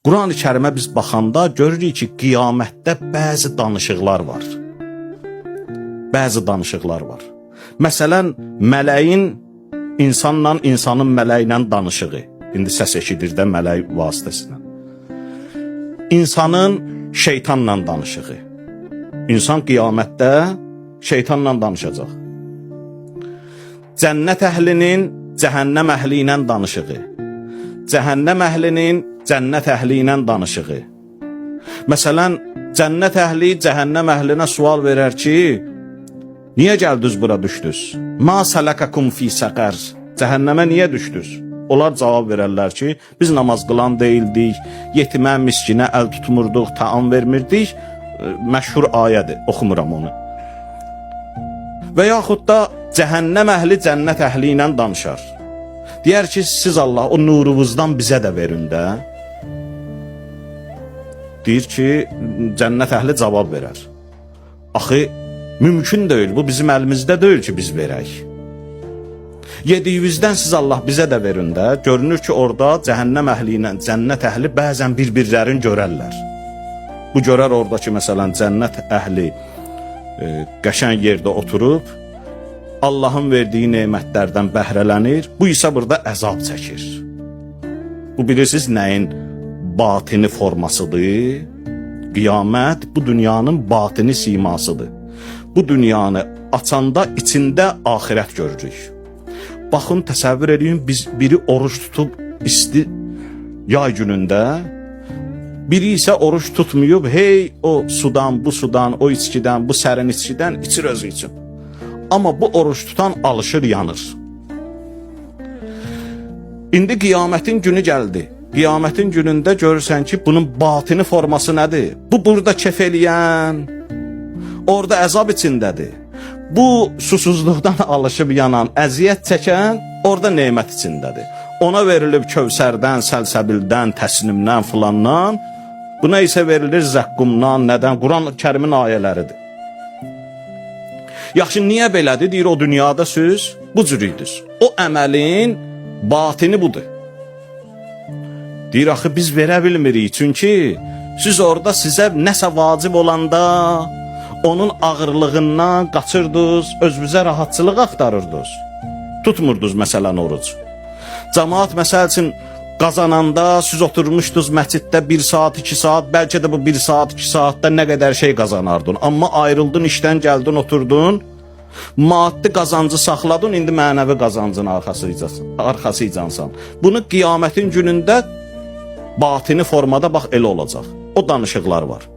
Quran-ı Kərimə biz baxanda görürük ki, qiyamətdə bəzi danışıqlar var. Bəzi danışıqlar var. Məsələn, mələyin insanla, insanın mələklə danışığı. İndi səs eşidir də mələk vasitəsilə. İnsanın şeytanla danışığı. İnsan qiyamətdə şeytanla danışacaq. Cənnət əhlinin cəhənnəm əhli ilə danışığı. Cəhənnəm əhlinin cənnət əhli ilə danışığı. Məsələn, cənnət əhli cəhənnəm əhlinə sual verər ki, niyə gəldiniz bura düşdünüz? Ma salakakum fi saqar? Cəhənnəmə niyə düşdünüz? Onlar cavab verərlər ki, biz namaz qılan deyildik, yetimə, miskinə əl tutmurduq, taam vermirdik. Məşhur ayədir, oxumuram onu. Və yaxud da cəhənnəm əhli cənnət əhli ilə danışar. Deyər ki, siz Allah o nurunuzdan bizə də verin də. Deyir ki, cənnət əhli cavab verər. Axı, mümkün deyil, bu bizim əlimizdə deyil ki, biz verək. Yediyinizdən siz Allah bizə də verin də. Görünür ki, orada cəhənnəm əhli ilə cənnət əhli bəzən bir-birlərini görərlər. Bu görər orada ki, məsələn, cənnət əhli qəşəng yerdə oturub, Allahın verdiyi nemətlərdən bəhrələnir, bu isə burada əzab çəkir. Bu bilirsiniz nəyin batini formasıdır? Qiyamət bu dünyanın batini simasıdır. Bu dünyanı açanda içində axirət görürük. Baxın, təsəvvür edin, biz biri oruç tutub isti yay günündə, biri isə oruç tutmayıb, hey o sudan, bu sudan, o içkidən, bu sərin içkidən içir özü üçün. Amma bu oruç tutan alışır, yanır. İndi qiyamətin günü gəldi. Qiyamətin günündə görürsən ki, bunun batini forması nədir? Bu burada kef eləyən, orada əzab içindədir. Bu susuzluqdan alışıb yanan, əziyyət çəkən, orada nemət içindədir. Ona verilib Kövsərdən, Səlsəbildən, Təsnimdən, filandan. Buna isə verilir zəqqumdan, nədən? Quran-ı Kərimin ayələridir. Yaxşı, niyə belədir? Deyir, o dünyada siz bu cürüydünüz. O əməlin batini budur. Deyir, axı biz verə bilmirik. Çünki siz orada sizə nəsə vacib olanda onun ağırlığından qaçırdınız, özünüzə rahatçılıq axtarırdınız. Tutmurdunuz məsələn oruc. Cəmaat məsəl üçün qazananda siz oturmuşdunuz məsciddə 1 saat, 2 saat, bəlkə də bu 1 saat, 2 saatda nə qədər şey qazanardın. Amma ayrıldın, işdən gəldin, oturdun, maddi qazancı saxladın, indi mənəvi qazancın arxasıcansan. Bunu qiyamətin günündə batini formada bax elə olacaq. O danışıqlar var.